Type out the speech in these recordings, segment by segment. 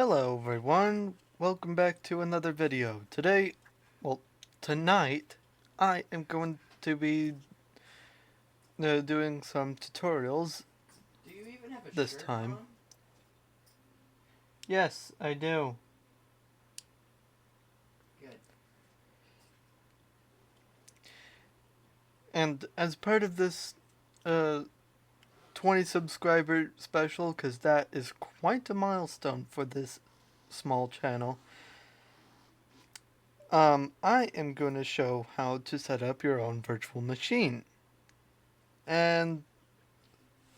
Hello everyone, welcome back to another video. Tonight, I am going to be doing some tutorials Do you even have a this shirt time. on? Yes, I do. Good. And as part of this uh, 20 subscriber special, because that is quite a milestone for this small channel, I am going to show how to set up your own virtual machine. And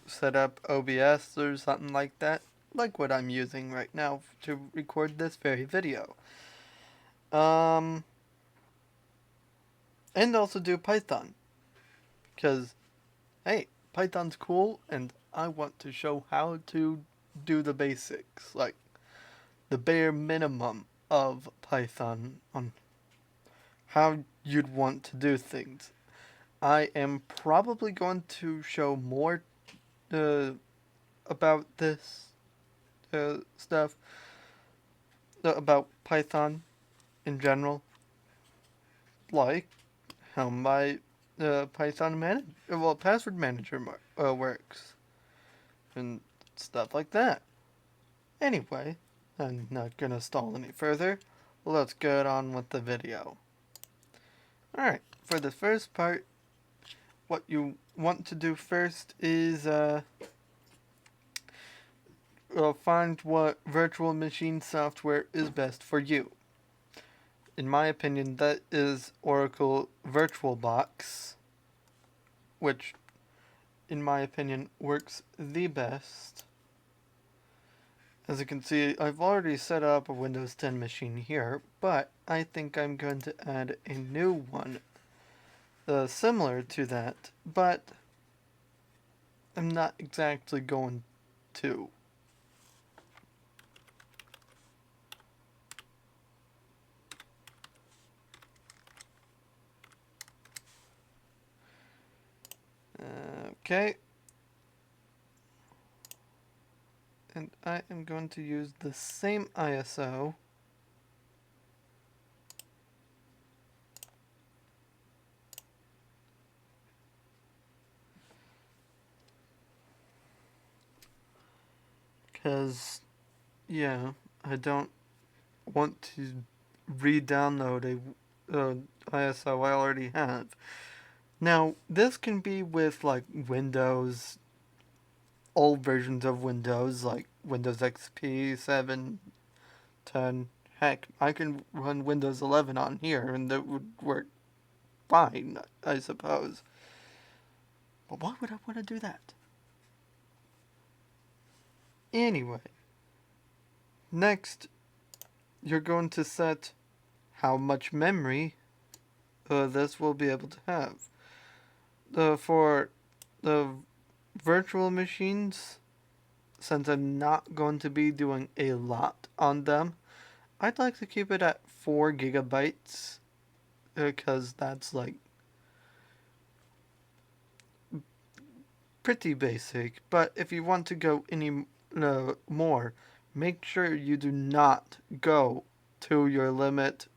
set up OBS or something like that, like what I'm using right now to record this very video. Um, and also do Python, because, hey, Python's cool, and I want to show how to do the basics, like the bare minimum of Python on how you'd want to do things. I am probably going to show more uh, about this stuff, about Python in general, like how my password manager works and stuff like that. Anyway, I'm not gonna stall any further. Let's get on with the video. Alright, for the first part, what you want to do first is find what virtual machine software is best for you. In my opinion, that is Oracle VirtualBox, which in my opinion, works the best. As you can see, I've already set up a Windows 10 machine here, but I think I'm going to add a new one similar to that, but I'm not exactly going to. Okay. And I am going to use the same ISO. Because, yeah, I don't want to re-download a ISO I already have. Now, this can be with like Windows, old versions of Windows, like Windows XP 7, 10. Heck, I can run Windows 11 on here and that would work fine, I suppose. But why would I want to do that? Anyway, next, you're going to set how much memory this will be able to have. For the virtual machines, since I'm not going to be doing a lot on them, I'd like to keep it at 4 gigabytes because that's like pretty basic. But if you want to go any more, make sure you do not go to your limit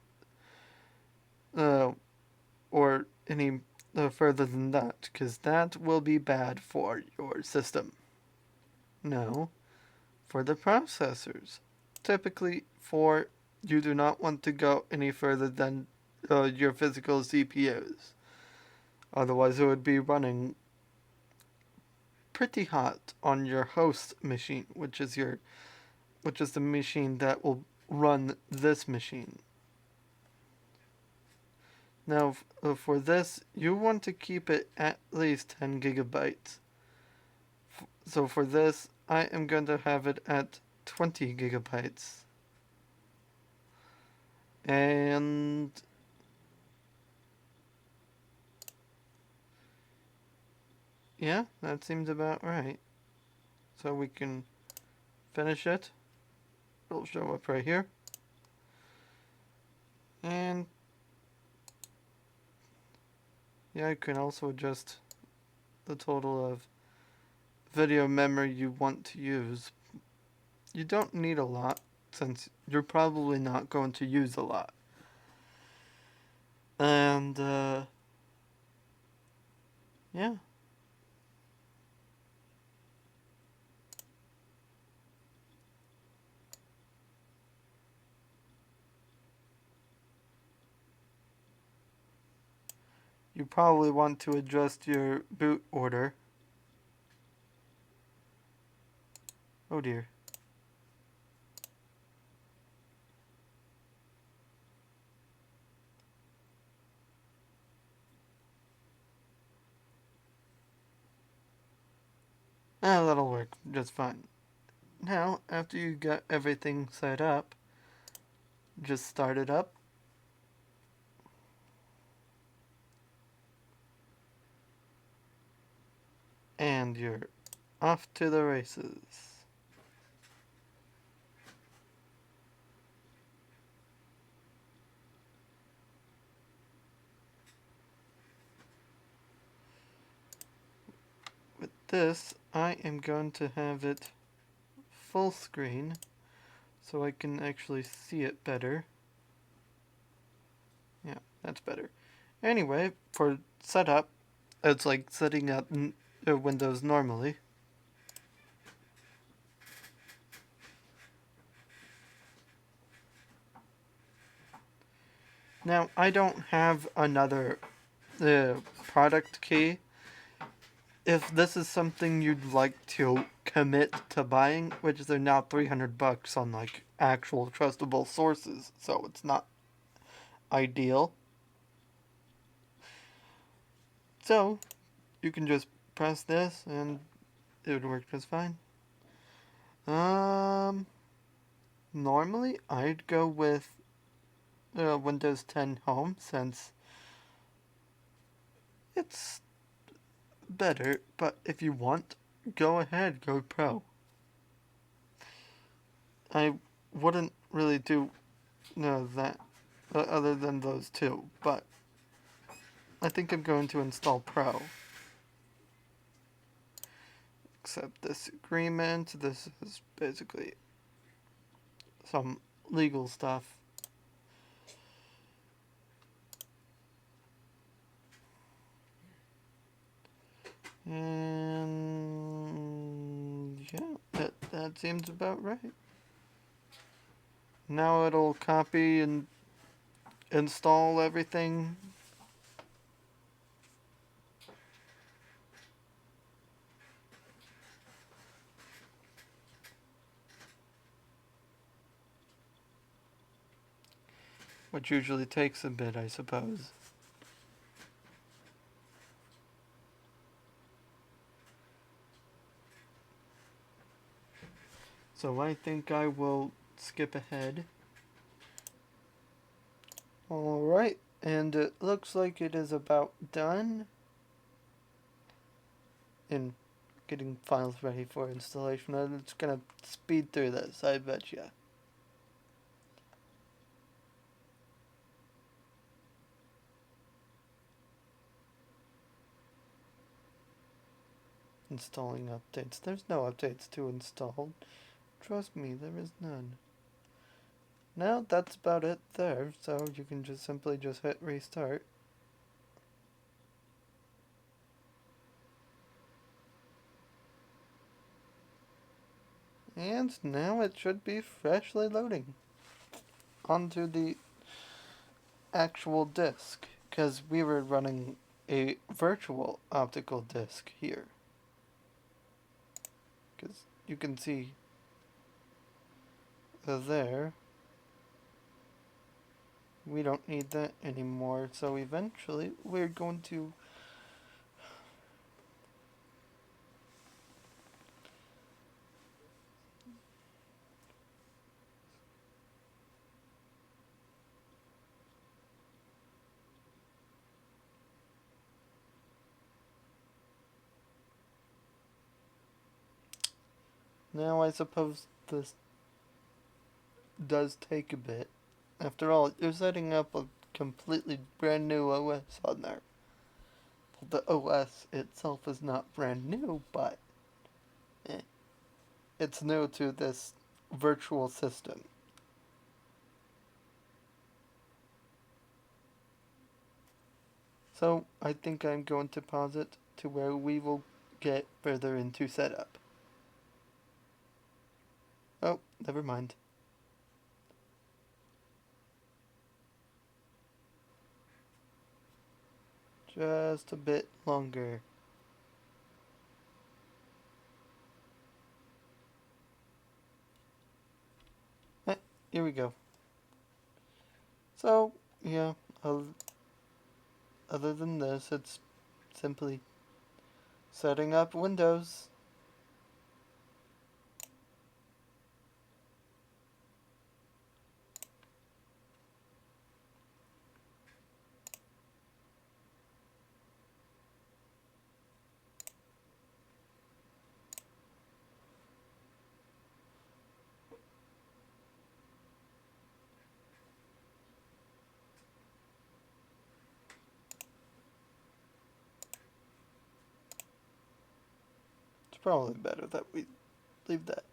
uh, or any further than that, because that will be bad for your system. No, for the processors. Typically, for you do not want to go any further than your physical CPUs. Otherwise, it would be running pretty hot on your host machine, which is the machine that will run this machine. Now, for this, you want to keep it at least 10 gigabytes. So for this, I am going to have it at 20 gigabytes. And yeah, that seems about right. So we can finish it. It'll show up right here. And yeah, you can also adjust the total of video memory you want to use. You don't need a lot, since you're probably not going to use a lot. And, yeah. You probably want to adjust your boot order. Oh dear. That'll work just fine. Now, after you get everything set up, just start it up. And you're off to the races. With this, I am going to have it full screen so I can actually see it better. Yeah, that's better. Anyway, for setup, it's like setting up Windows normally. Now, I don't have another product key. If this is something you'd like to commit to buying, which they're now $300 on like actual trustable sources, so it's not ideal. So, you can just press this and it would work just fine. Normally I'd go with Windows 10 Home since it's better, but if you want, go ahead, go Pro. I wouldn't really do that other than those two, but I think I'm going to install Pro. Accept this agreement. This is basically some legal stuff. And yeah, that seems about right. Now it'll copy and install everything. Which usually takes a bit, I suppose. So I think I will skip ahead. Alright, and it looks like it is about done in getting files ready for installation. It's gonna speed through this, I bet ya. Installing updates. There's no updates to install. Trust me, there is none. Now that's about it there, so you can just simply just hit restart. And now it should be freshly loading onto the actual disk, because we were running a virtual optical disk here. Because you can see there, we don't need that anymore, so eventually we're going to now I suppose this does take a bit. After all, you're setting up a completely brand new OS on there. The OS itself is not brand new, but it's new to this virtual system. So I think I'm going to pause it to where we will get further into setup. Oh, never mind. Just a bit longer. Here we go. So, yeah, other than this, it's simply setting up Windows. It's probably better that we leave that.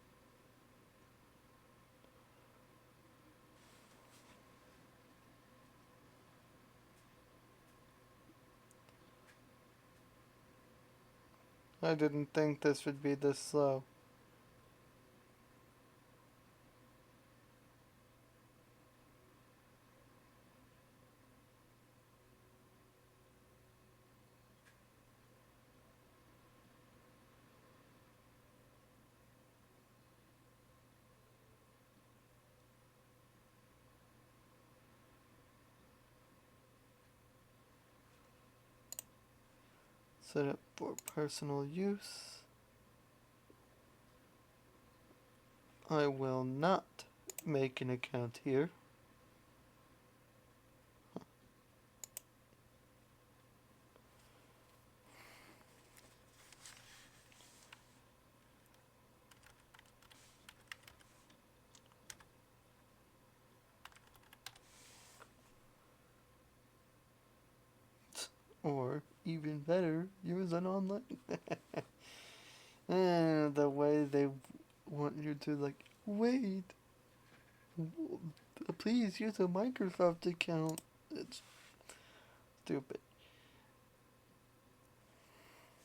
I didn't think this would be this slow. Set up for personal use. I will not make an account here. Or, even better, use an online. And the way they want you to, like, wait, please use a Microsoft account. It's stupid.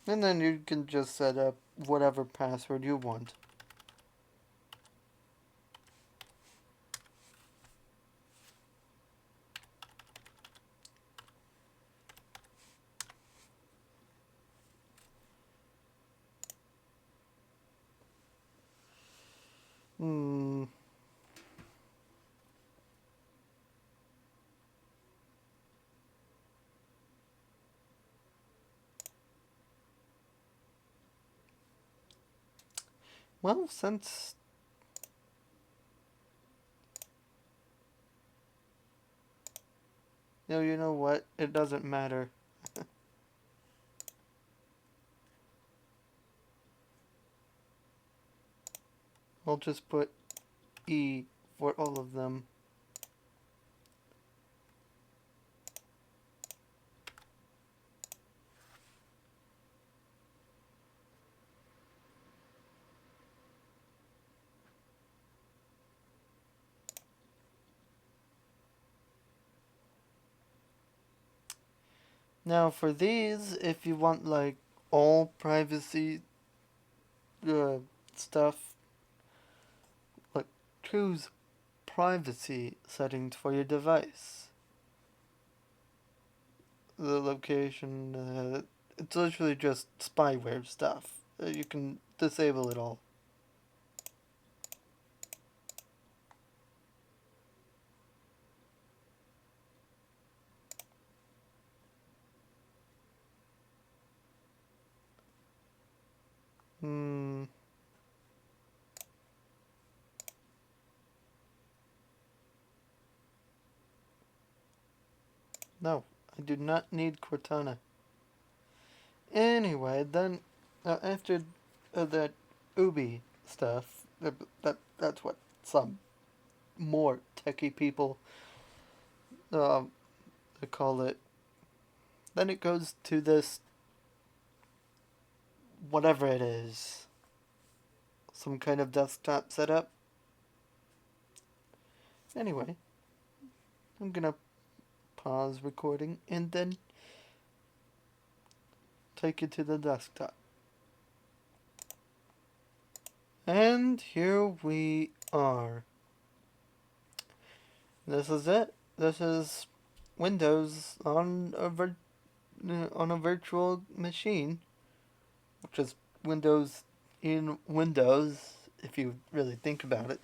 And then you can just set up whatever password you want. Hmm. Well, since... No, you know what? It doesn't matter. I'll just put E for all of them. Now for these, if you want like all privacy stuff, like choose privacy settings for your device. The location, it's literally just spyware stuff. You can disable it all. Hmm. No, I do not need Cortana. Anyway, then after that Ubi stuff, that's what some more techie people call it. Then it goes to this whatever it is, some kind of desktop setup. Anyway, I'm gonna pause recording and then take you to the desktop. And here we are. This is it. This is Windows on a virtual machine, which is Windows in Windows, if you really think about it.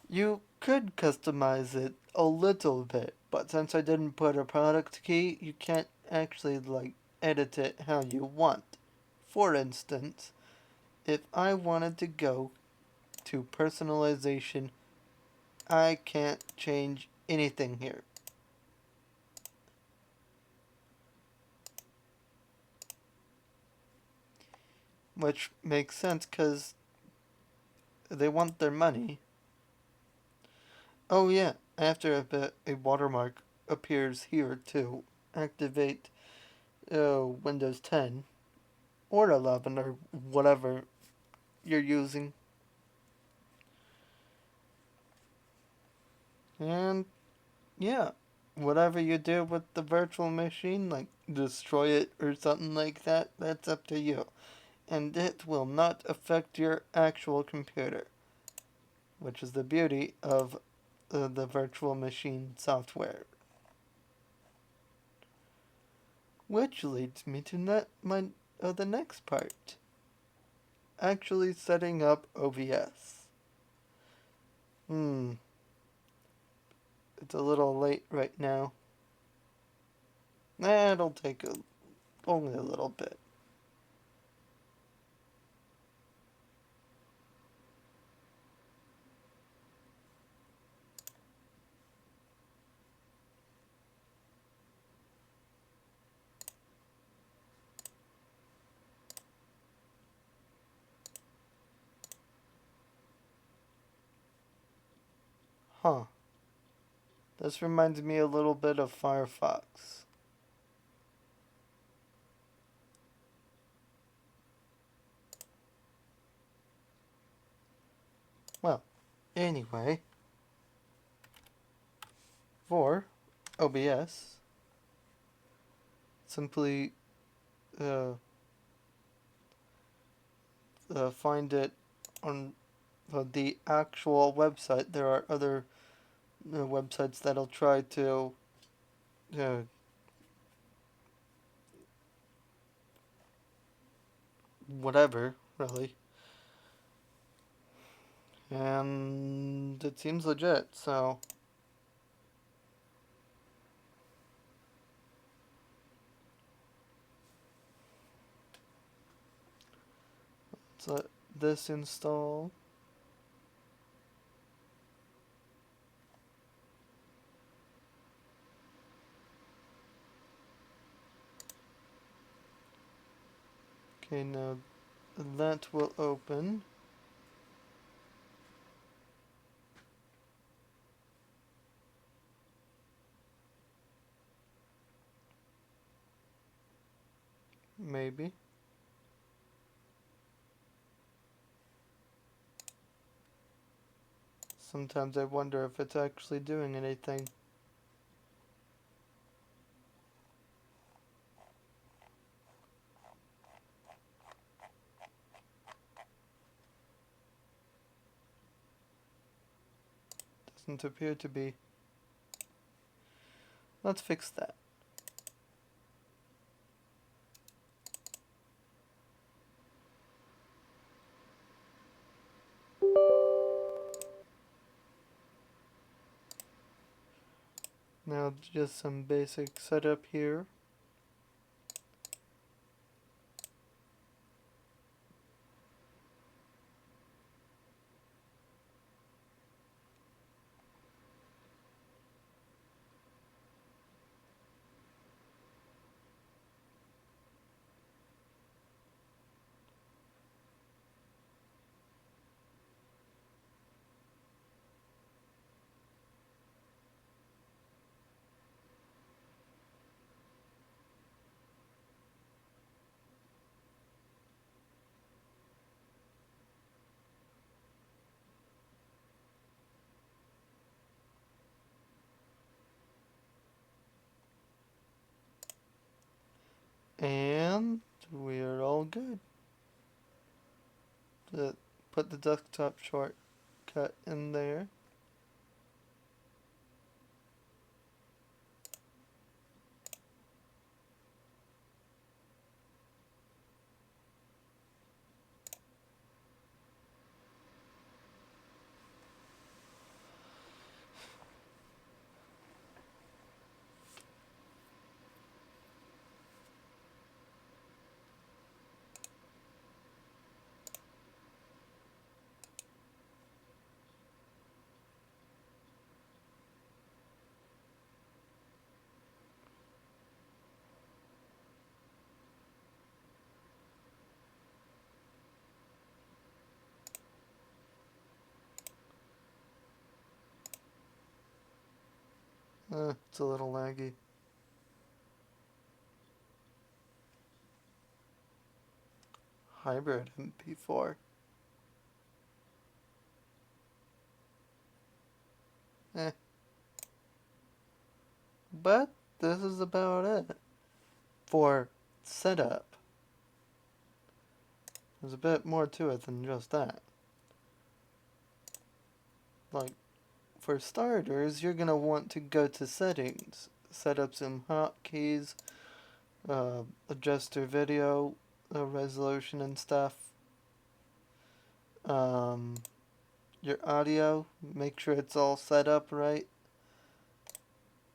You could customize it a little bit, but since I didn't put a product key, you can't actually edit it how you want. For instance, if I wanted to go to personalization, I can't change anything here. Which makes sense because they want their money. Oh yeah, after a bit, a watermark appears here to activate Windows 10 or 11 or whatever you're using. And yeah, whatever you do with the virtual machine, like destroy it or something like that, that's up to you. And it will not affect your actual computer, which is the beauty of the virtual machine software. Which leads me to the next part. Actually setting up OBS. It's a little late right now. It'll take only a little bit. Huh. This reminds me a little bit of Firefox. Well, anyway, for OBS, simply uh, find it on the actual website. There are other websites that'll try to uh, whatever, really. And it seems legit, so let's let this install. Okay, now that will open. Maybe. Sometimes I wonder if it's actually doing anything. Doesn't appear to be. Let's fix that. Now just some basic setup here. And we're all good. Put the desktop shortcut in there. It's a little laggy. Hybrid MP4. Eh. But this is about it for setup. There's a bit more to it than just that. Like, for starters, you're gonna want to go to settings, set up some hotkeys, adjust your video resolution and stuff. Your audio, make sure it's all set up right.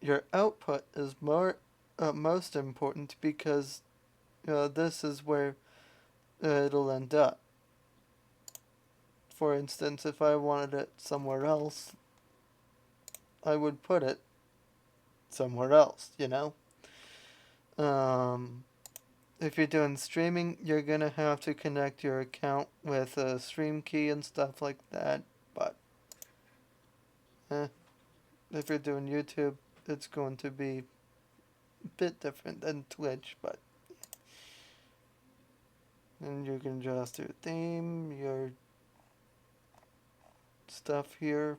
Your output is most important because this is where it'll end up. For instance, if I wanted it somewhere else, I would put it somewhere else, you know? If you're doing streaming, you're gonna have to connect your account with a stream key and stuff like that, but if you're doing YouTube, it's going to be a bit different than Twitch, but and you can adjust your theme, your stuff here.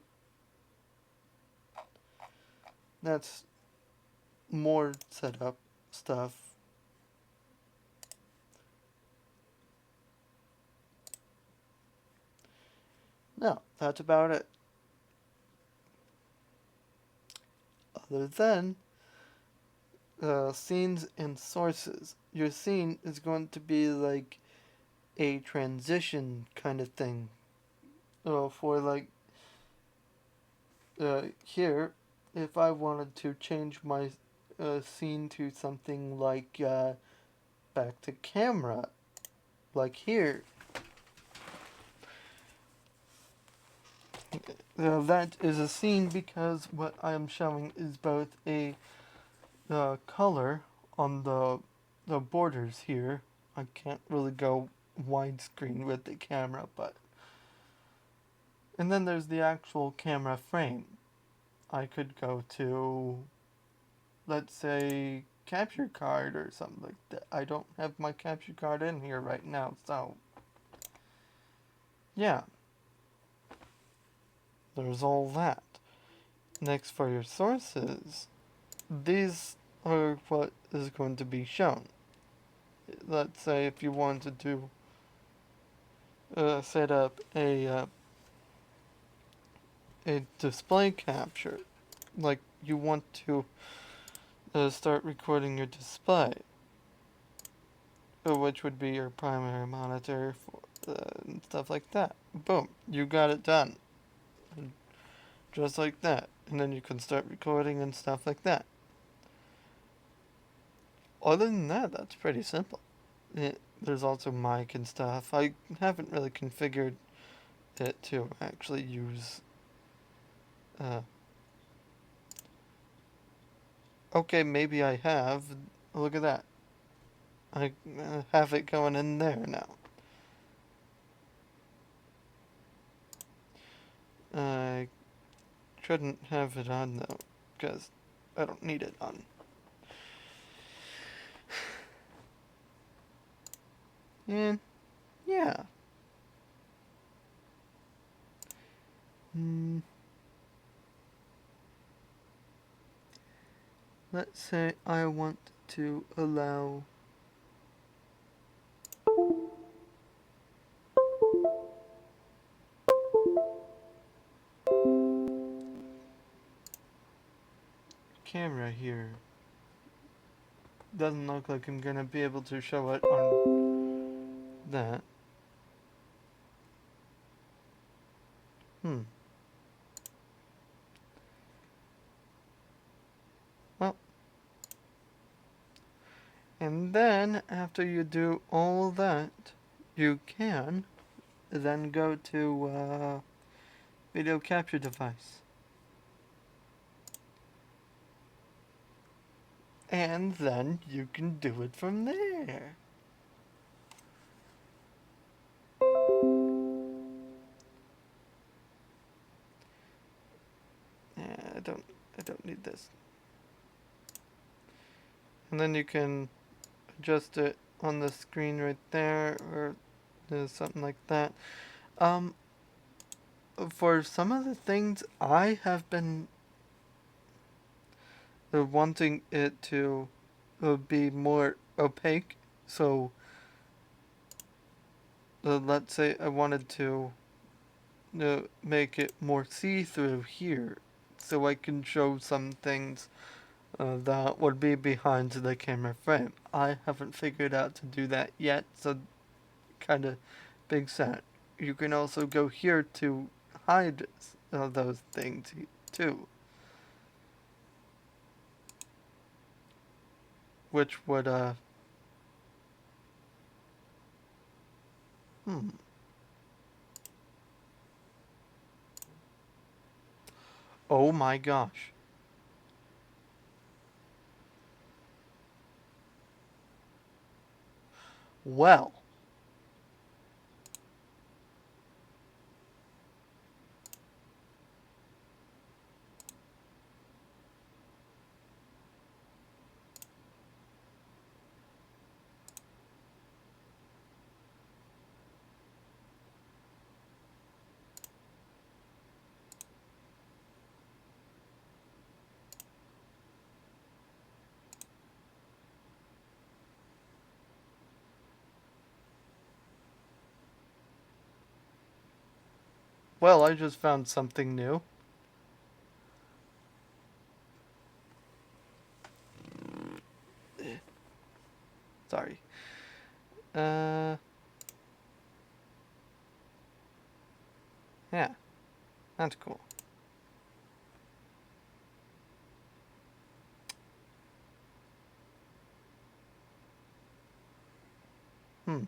That's more setup stuff. No, that's about it. Other than scenes and sources. Your scene is going to be like a transition kind of thing. For like here, if I wanted to change my scene to something like back to camera, like here, that is a scene because what I am showing is both a color on the borders here. I can't really go widescreen with the camera, but and then there's the actual camera frame. I could go to, let's say, capture card or something like that. I don't have my capture card in here right now, so yeah, there's all that. Next, for your sources, these are what is going to be shown. Let's say if you wanted to set up a display capture, like you want to start recording your display, which would be your primary monitor for and stuff like that. Boom, you got it done, just like that, and then you can start recording and stuff like that. Other than that, that's pretty simple. There's also mic and stuff. I haven't really configured it to actually use. Okay, maybe I have. Look at that. I have it going in there now. I shouldn't have it on though, because I don't need it on. And yeah. Let's say I want to allow camera here. Doesn't look like I'm gonna be able to show it on that. Well, and then after you do all that, you can then go to video capture device. And then you can do it from there. Yeah, I don't need this. And then you can adjust it on the screen right there, or something like that. For some of the things, I have been wanting it to be more opaque. So, let's say I wanted to make it more see-through here, so I can show some things that would be behind the camera frame. I haven't figured out to do that yet, so kind of big set. You can also go here to hide those things too, which would hmm. Oh my gosh. Well. Well, I just found something new. Sorry. Uh, yeah, that's cool. Hmm.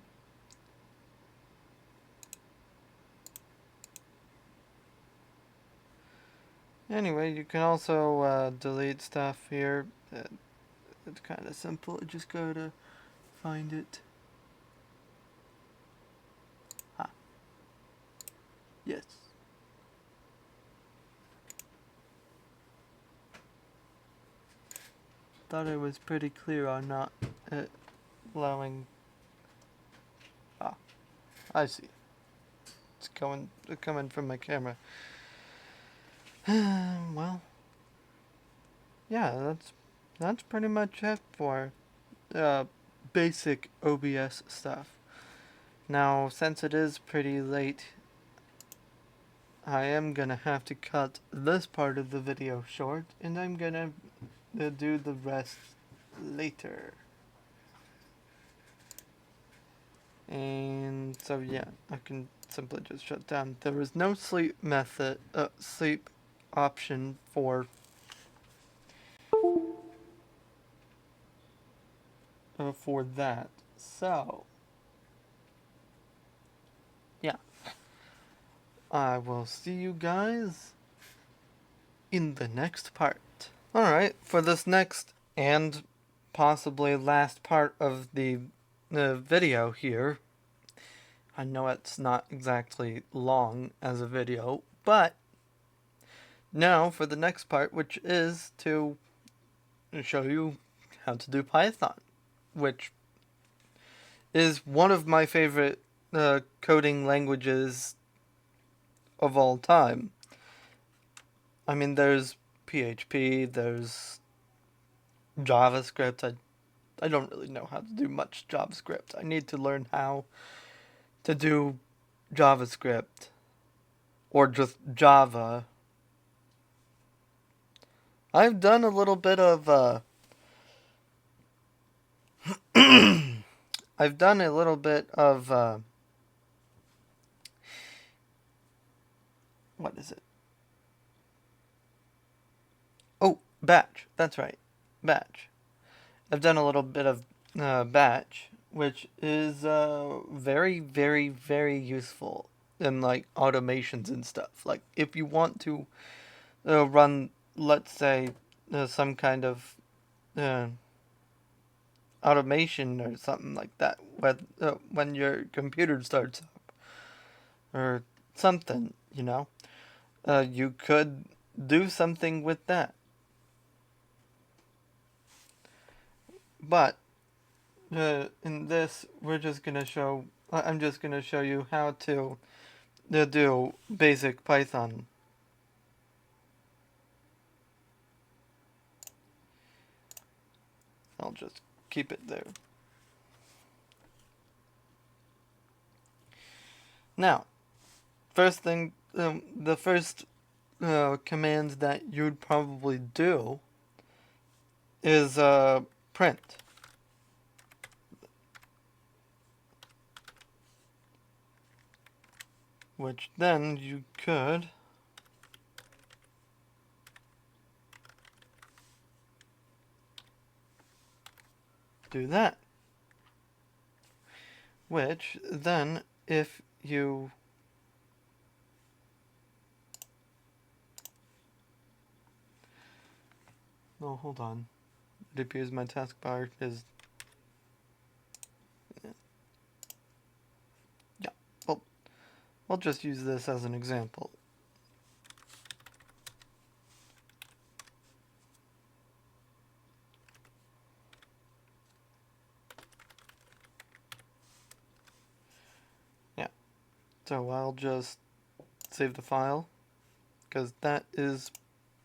Anyway, you can also delete stuff here. It's kind of simple. Just go to find it. Ah, yes. Thought I was pretty clear on not allowing. Ah, I see. It's coming from my camera. Well, yeah, that's pretty much it for basic OBS stuff. Now, since it is pretty late, I am gonna have to cut this part of the video short, and I'm gonna do the rest later. And so yeah, I can simply just shut down. There is no sleep option for that. So yeah, I will see you guys in the next part. Alright, for this next and possibly last part of the video here, I know it's not exactly long as a video, but now for the next part, which is to show you how to do Python, which is one of my favorite coding languages of all time. I mean, there's PHP, there's JavaScript. I don't really know how to do much JavaScript. I need to learn how to do JavaScript or just Java. I've done a little bit of, I've done a little bit of, what is it? Oh, batch. That's right. Batch. I've done a little bit of batch, which is very, very, very useful in like automations and stuff. Like if you want to run, let's say, some kind of uh, automation or something like that when your computer starts up or something, you could do something with that. But in this, I'm just gonna show you how to do basic Python. I'll just keep it there. Now, the first command that you'd probably do is print. Which then you could do that. Which then, if you no, hold on. It appears my taskbar is yeah. Well, I'll just use this as an example. Yeah. So I'll just save the file because that is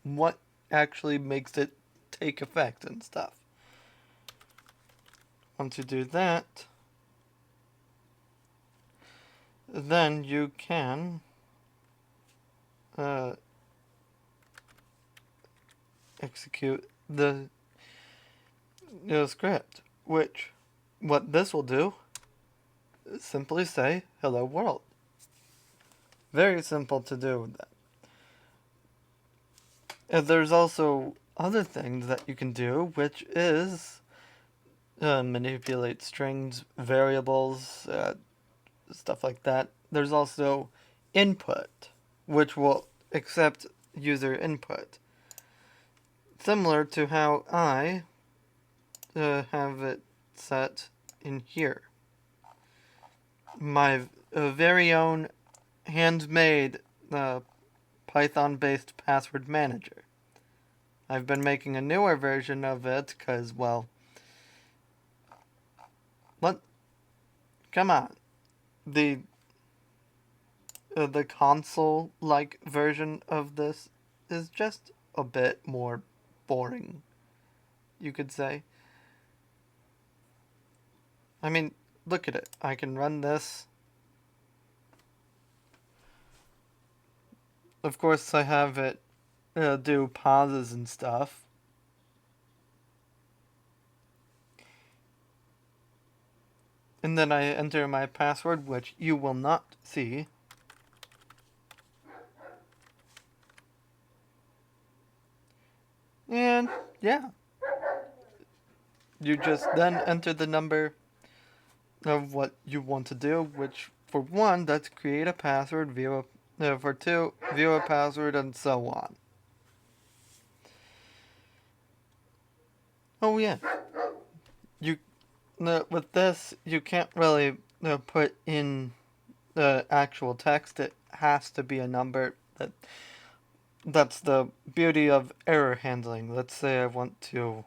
what actually makes it take effect and stuff. Once you do that, then you can execute the script, which what this will do is simply say hello world. Very simple to do with that. And there's also other things that you can do, which is manipulate strings, variables, stuff like that. There's also input, which will accept user input. Similar to how I have it set in here. My very own handmade Python-based password manager. I've been making a newer version of it because, well, come on. The console-like version of this is just a bit more boring, you could say. I mean, look at it. I can run this. Of course, I have it do pauses and stuff. And then I enter my password, which you will not see. And yeah. You just then enter the number of what you want to do, which for one, that's create a password, for two, view a password, and so on. Oh yeah. With this, you can't really put in the actual text. It has to be a number. That's the beauty of error handling. Let's say I want to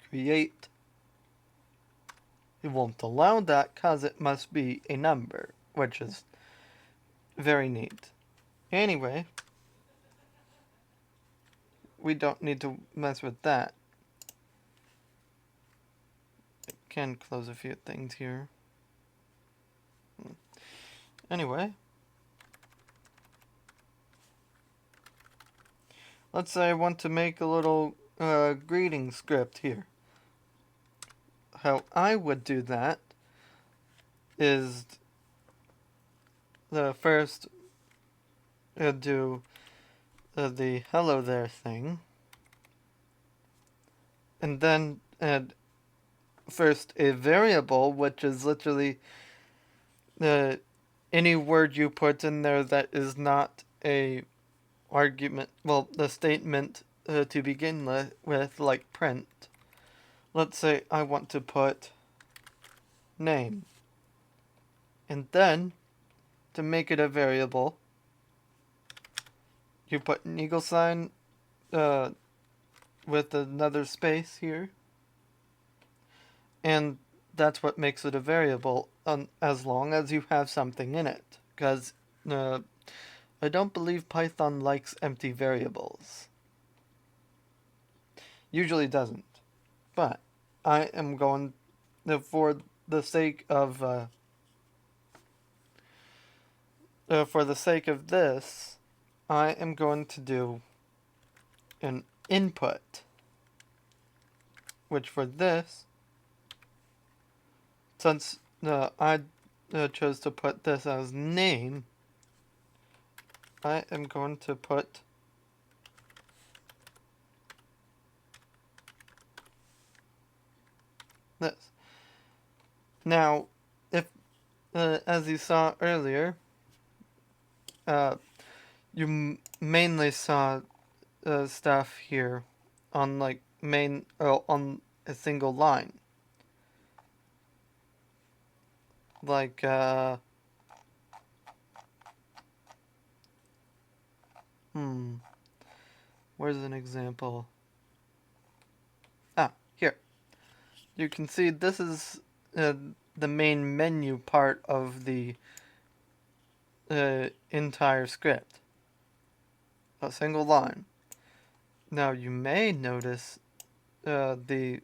create. It won't allow that because it must be a number, which is very neat. Anyway, we don't need to mess with that. I can close a few things here. Anyway. let's say I want to make a little greeting script here. How I would do that is the first do the hello there thing, and then add first a variable, which is literally any word you put in there that is not a argument, well, the statement to begin with, like print. Let's say I want to put name. And then, to make it a variable, you put an equal sign with another space here. And that's what makes it a variable, as long as you have something in it. Because I don't believe Python likes empty variables. Usually doesn't. But I am going, for the sake of this, I am going to do an input, which for this, since I chose to put this as name, I am going to put this. Now, if, as you saw earlier, you mainly saw stuff here on like on a single line. Like, where's an example? Ah, here. You can see this is the main menu part of the entire script. A single line. Now you may notice the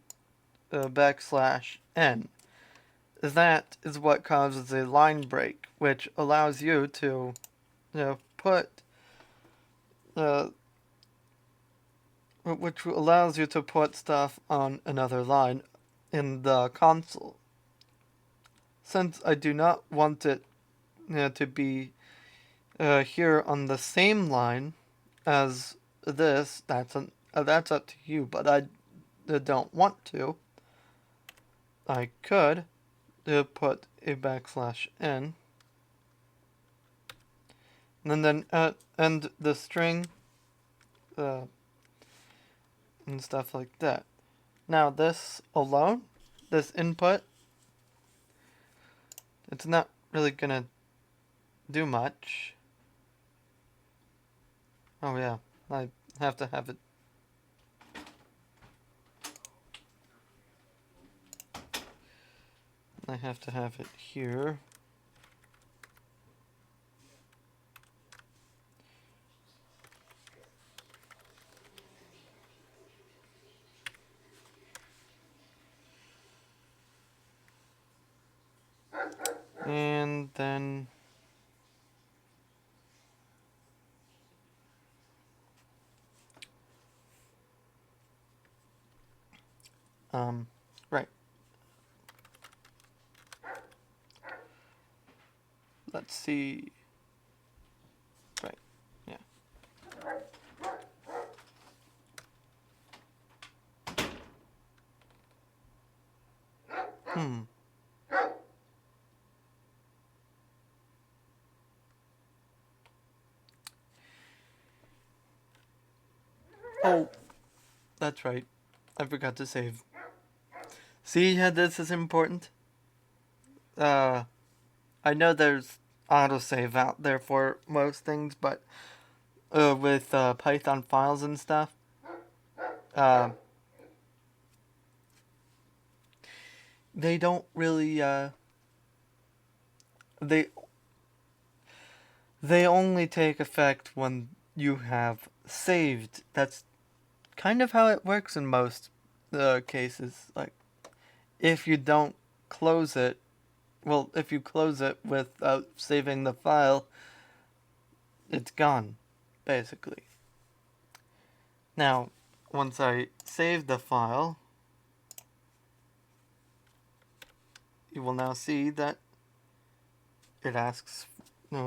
\n. That is what causes a line break, which allows you to put which allows you to put stuff on another line in the console. Since I do not want it to be here on the same line as this, that's up to you, but I don't want to. I could put a \n, and then end the string, and stuff like that. Now this alone, this input, it's not really gonna do much. Oh yeah, I have to have it. I have to have it here. And then right. Let's see. Right. Yeah. Oh, that's right. I forgot to save. See how this is important? I know there's autosave out there for most things, but with Python files and stuff, they don't really they only take effect when you have saved. That's kind of how it works in most cases. Like, if you don't close it, well, if you close it without saving the file, it's gone, basically. Now, once I save the file, you will now see that it asks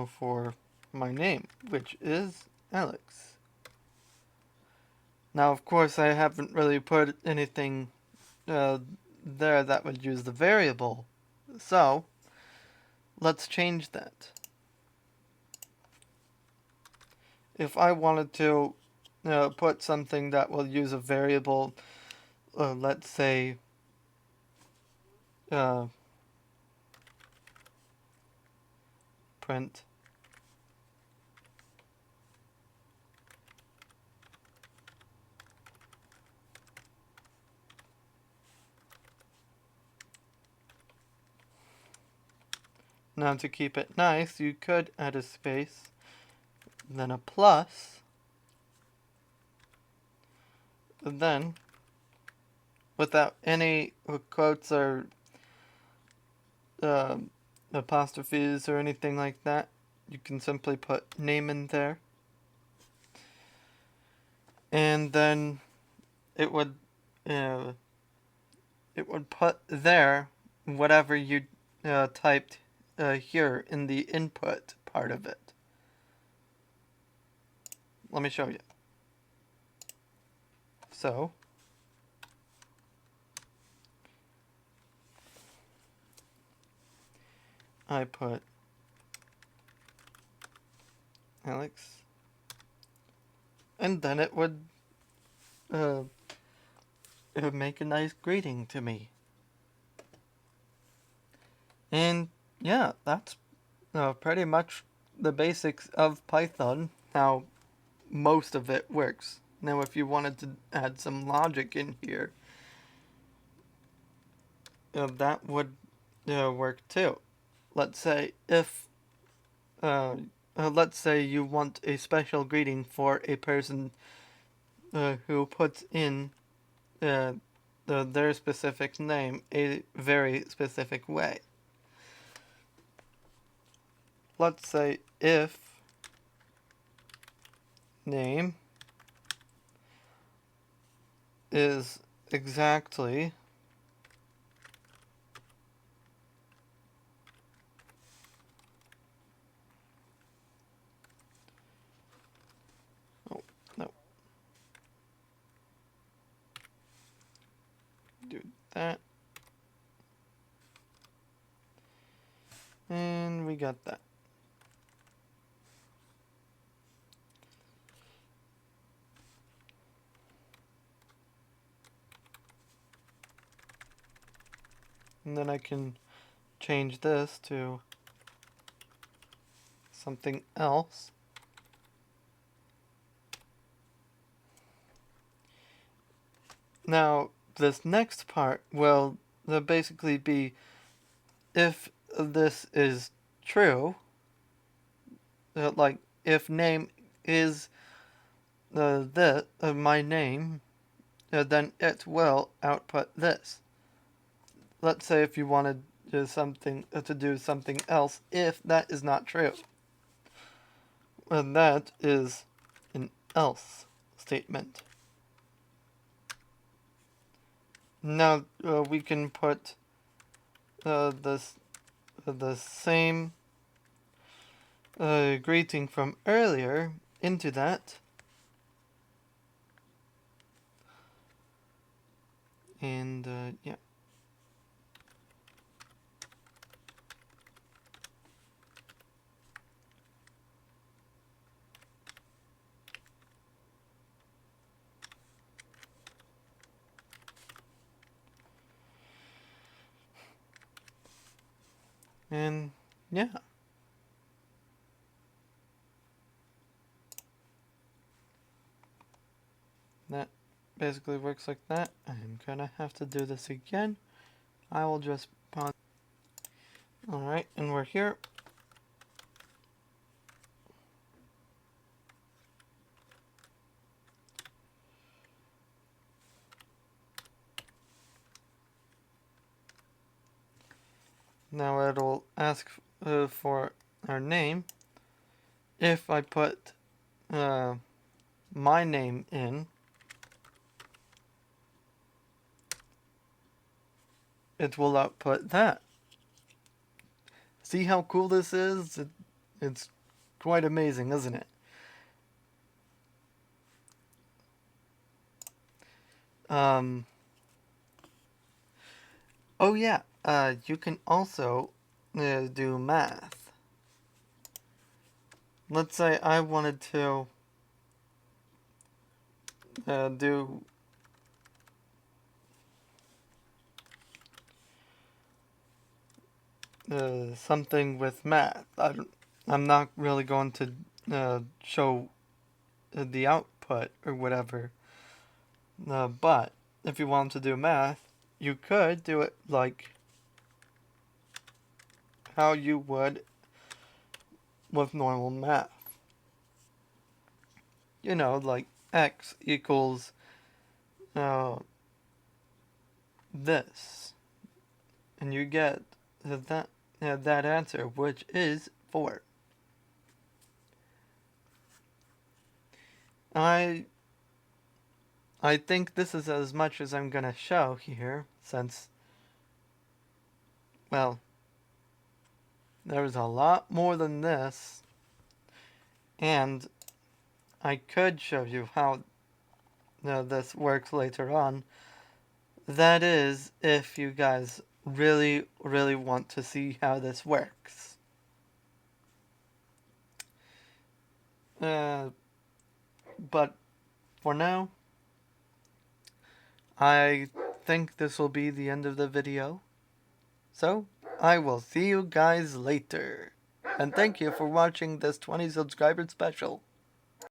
for my name, which is Alex. Now, of course, I haven't really put anything there that would use the variable, so let's change that. If I wanted to put something that will use a variable, let's say print now, to keep it nice, you could add a space, then a plus, and then without any quotes or apostrophes or anything like that, you can simply put name in there, and then it would put there whatever you typed here in the input part of it. Let me show you. So I put Alex, and then it would make a nice greeting to me. And yeah, that's pretty much the basics of Python, how most of it works. Now, if you wanted to add some logic in here, that would work too. Let's say if let's say you want a special greeting for a person who puts in their specific name a very specific way. Let's say if name is exactly do that, and we got that. And then I can change this to something else. Now, this next part will basically be if this is true, like if name is my name, then it will output this. Let's say if you wanted to do something else, if that is not true, and that is an else statement. Now we can put the same greeting from earlier into that, and yeah. And yeah. That basically works like that. I'm gonna have to do this again. I will just pause. Alright, and we're here. Now it'll ask for our name. If I put my name in, it will output that. See how cool this is? It's quite amazing, isn't it? Um, oh yeah, you can also do math. Let's say I wanted to do something with math. I'm not really going to show the output or whatever. But if you want to do math, you could do it like how you would with normal math. You know, like x equals uh, this, and you get that answer, which is 4. I I think this is as much as I'm gonna show here, since, well, there's a lot more than this, and I could show you how this works later on. That is, if you guys really, really want to see how this works. But for now, I think this will be the end of the video. So, I will see you guys later. And thank you for watching this 20 subscriber special.